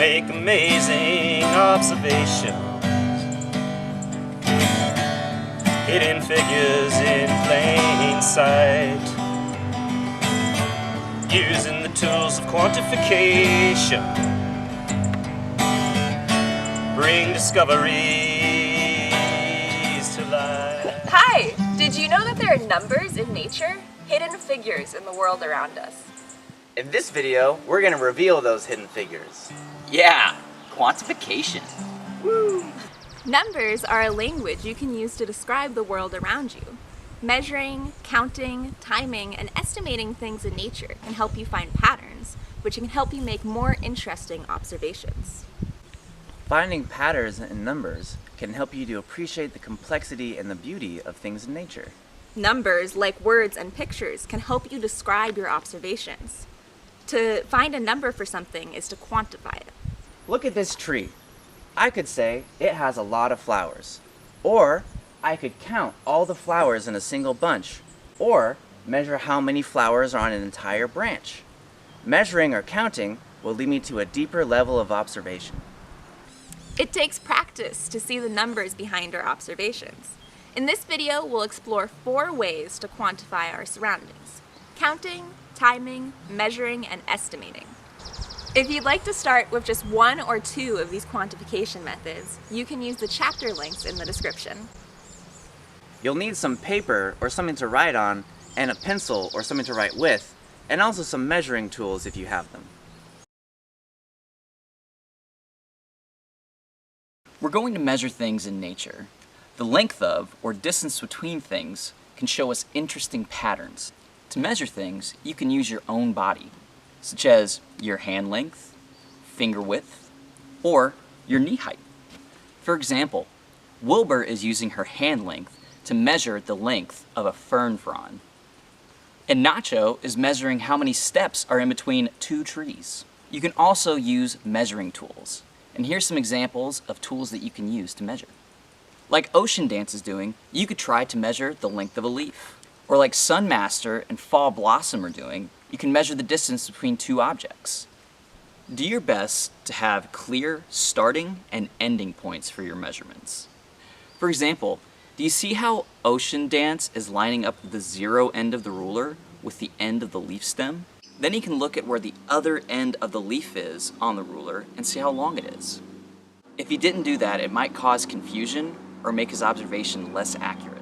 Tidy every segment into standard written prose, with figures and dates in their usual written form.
make amazing observations, hidden figures in plain sight, using the tools of quantification, bring discoveries to life. Hi! Did you know that there are numbers in nature? Hidden figures in the world around us. In this video, we're going to reveal those hidden figures. Yeah, quantification. Woo! Numbers are a language you can use to describe the world around you. Measuring, counting, timing, and estimating things in nature can help you find patterns, which can help you make more interesting observations. Finding patterns in numbers can help you to appreciate the complexity and the beauty of things in nature. Numbers, like words and pictures, can help you describe your observations. To find a number for something is to quantify it. Look at this tree. I could say it has a lot of flowers. Or I could count all the flowers in a single bunch. Or measure how many flowers are on an entire branch. Measuring or counting will lead me to a deeper level of observation. It takes practice to see the numbers behind our observations. In this video, we'll explore 4 ways to quantify our surroundings: counting, timing, measuring, and estimating. If you'd like to start with just 1 or 2 of these quantification methods, you can use the chapter links in the description. You'll need some paper or something to write on, and a pencil or something to write with, and also some measuring tools if you have them. We're going to measure things in nature. The length of, or distance between things, can show us interesting patterns. To measure things, you can use your own body, such as your hand length, finger width, or your knee height. For example, Wilbur is using her hand length to measure the length of a fern frond. And Nacho is measuring how many steps are in between 2 trees. You can also use measuring tools. And here's some examples of tools that you can use to measure. Like Ocean Dance is doing, you could try to measure the length of a leaf. Or like Sunmaster and Fall Blossom are doing, you can measure the distance between 2 objects. Do your best to have clear starting and ending points for your measurements. For example, do you see how Ocean Dance is lining up the 0 end of the ruler with the end of the leaf stem? Then you can look at where the other end of the leaf is on the ruler and see how long it is. If he didn't do that, it might cause confusion or make his observation less accurate.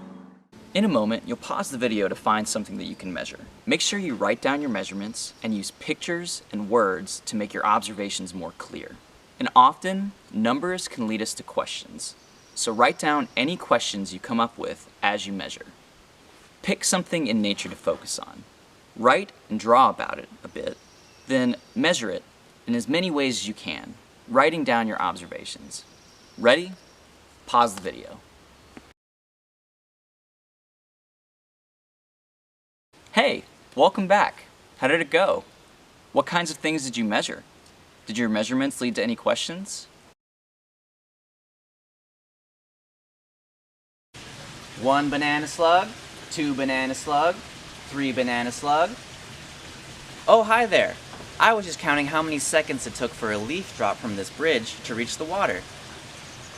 In a moment, you'll pause the video to find something that you can measure. Make sure you write down your measurements and use pictures and words to make your observations more clear. And often, numbers can lead us to questions. So write down any questions you come up with as you measure. Pick something in nature to focus on. Write and draw about it a bit, then measure it in as many ways as you can, writing down your observations. Ready? Pause the video. Hey, welcome back. How did it go? What kinds of things did you measure? Did your measurements lead to any questions? One banana slug, 2 banana slug, 3 banana slug. Oh, hi there. I was just counting how many seconds it took for a leaf drop from this bridge to reach the water.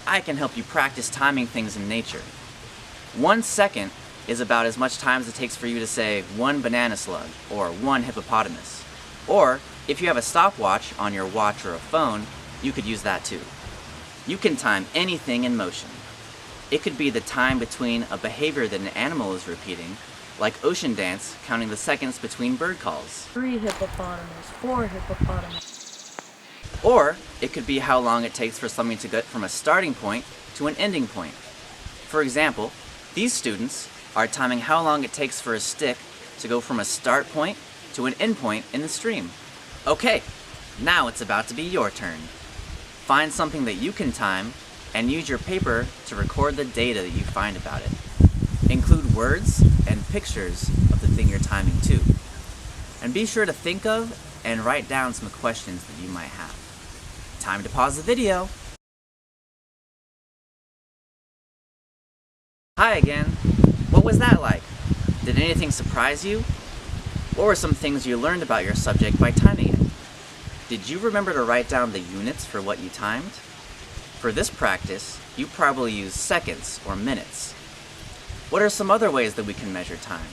I can help you practice timing things in nature. 1 second is about as much time as it takes for you to say 1 banana slug or 1 hippopotamus. Or, if you have a stopwatch on your watch or a phone, you could use that too. You can time anything in motion. It could be the time between a behavior that an animal is repeating, like Ocean Dance counting the seconds between bird calls. 3 hippopotamus, 4 hippopotamus. Or it could be how long it takes for something to get from a starting point to an ending point. For example, these students are timing how long it takes for a stick to go from a start point to an end point in the stream. Okay, now it's about to be your turn. Find something that you can time and use your paper to record the data that you find about it. Include words and pictures of the thing you're timing too. And be sure to think of and write down some questions that you might have. Time to pause the video. Hi again. What was that like? Did anything surprise you? What were some things you learned about your subject by timing it? Did you remember to write down the units for what you timed? For this practice, you probably use seconds or minutes. What are some other ways that we can measure time?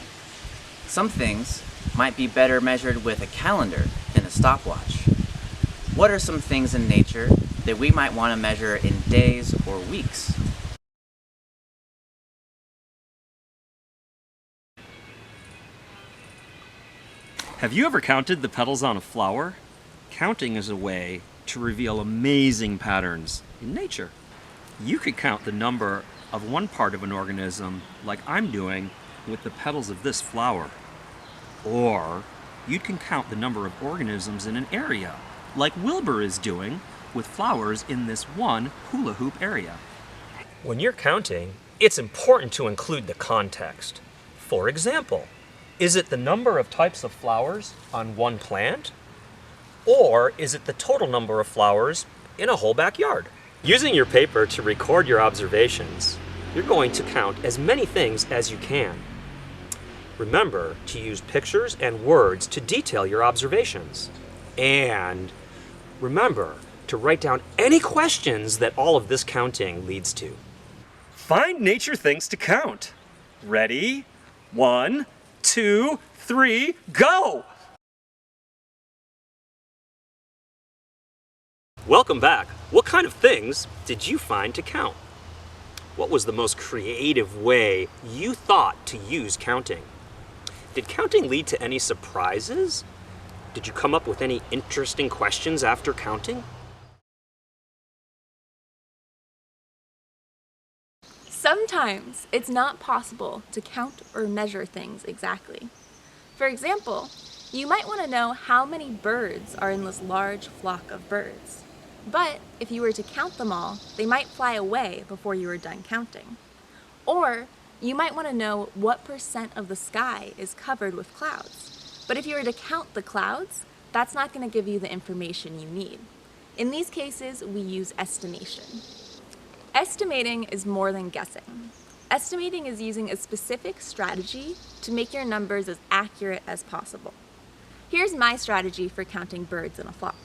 Some things might be better measured with a calendar than a stopwatch. What are some things in nature that we might want to measure in days or weeks? Have you ever counted the petals on a flower? Counting is a way to reveal amazing patterns in nature. You could count the number of one part of an organism like I'm doing with the petals of this flower. Or you can count the number of organisms in an area like Wilbur is doing with flowers in this one hula hoop area. When you're counting, it's important to include the context. For example, is it the number of types of flowers on one plant? Or is it the total number of flowers in a whole backyard? Using your paper to record your observations, you're going to count as many things as you can. Remember to use pictures and words to detail your observations. And remember to write down any questions that all of this counting leads to. Find nature things to count. Ready? 1, 2, 3, go! Welcome back. What kind of things did you find to count? What was the most creative way you thought to use counting? Did counting lead to any surprises? Did you come up with any interesting questions after counting? Sometimes it's not possible to count or measure things exactly. For example, you might want to know how many birds are in this large flock of birds. But if you were to count them all, they might fly away before you were done counting. Or you might want to know what % of the sky is covered with clouds. But if you were to count the clouds, that's not going to give you the information you need. In these cases, we use estimation. Estimating is more than guessing. Estimating is using a specific strategy to make your numbers as accurate as possible. Here's my strategy for counting birds in a flock.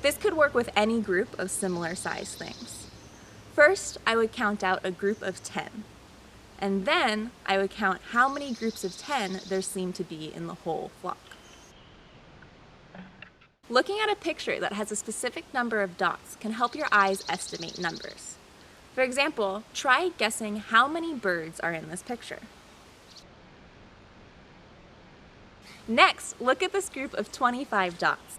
This could work with any group of similar sized things. First, I would count out a group of 10. And then I would count how many groups of 10 there seem to be in the whole flock. Looking at a picture that has a specific number of dots can help your eyes estimate numbers. For example, try guessing how many birds are in this picture. Next, look at this group of 25 dots.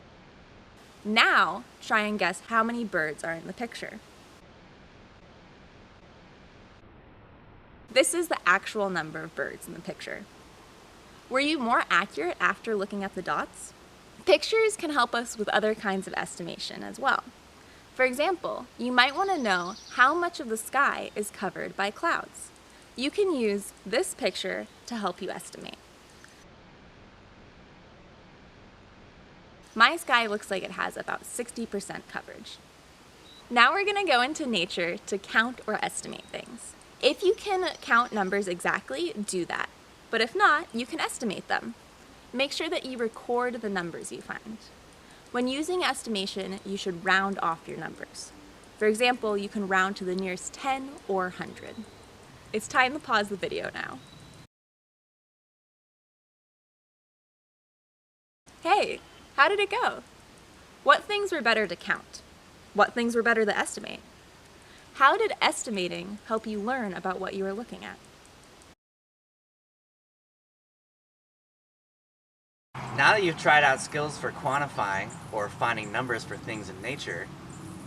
Now, try and guess how many birds are in the picture. This is the actual number of birds in the picture. Were you more accurate after looking at the dots? Pictures can help us with other kinds of estimation as well. For example, you might want to know how much of the sky is covered by clouds. You can use this picture to help you estimate. My sky looks like it has about 60% coverage. Now we're going to go into nature to count or estimate things. If you can count numbers exactly, do that. But if not, you can estimate them. Make sure that you record the numbers you find. When using estimation, you should round off your numbers. For example, you can round to the nearest 10 or 100. It's time to pause the video now. Hey, how did it go? What things were better to count? What things were better to estimate? How did estimating help you learn about what you were looking at? Now that you've tried out skills for quantifying or finding numbers for things in nature,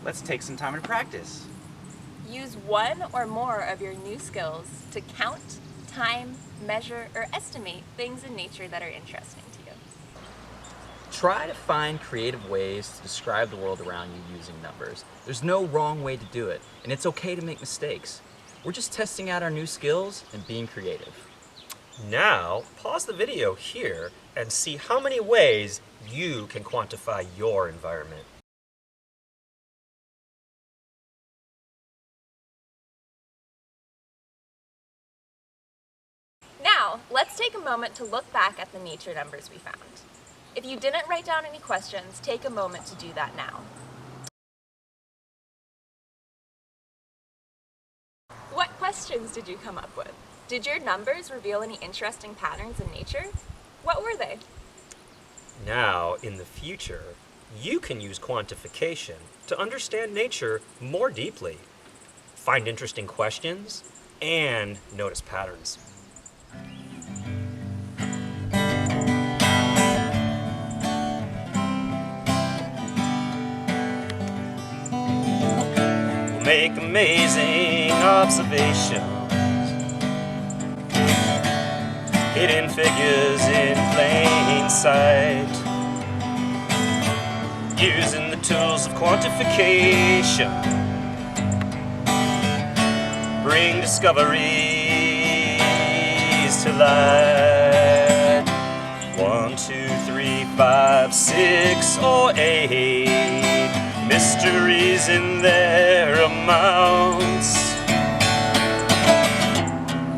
let's take some time to practice. Use one or more of your new skills to count, time, measure, or estimate things in nature that are interesting to you. Try to find creative ways to describe the world around you using numbers. There's no wrong way to do it, and it's okay to make mistakes. We're just testing out our new skills and being creative. Now, pause the video here and see how many ways you can quantify your environment. Now, let's take a moment to look back at the nature numbers we found. If you didn't write down any questions, take a moment to do that now. What questions did you come up with? Did your numbers reveal any interesting patterns in nature? What were they? Now, in the future, you can use quantification to understand nature more deeply, find interesting questions, and notice patterns. We'll make amazing observations, hidden figures in plain sight, using the tools of quantification, bring discoveries to light. 1, 2, 3, 5, 6, or 8 mysteries in their amounts.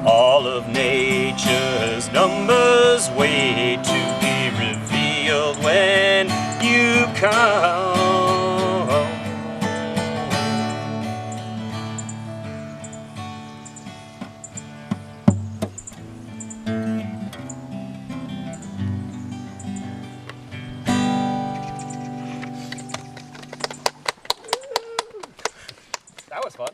All of nature's numbers wait to be revealed when you count. That was fun.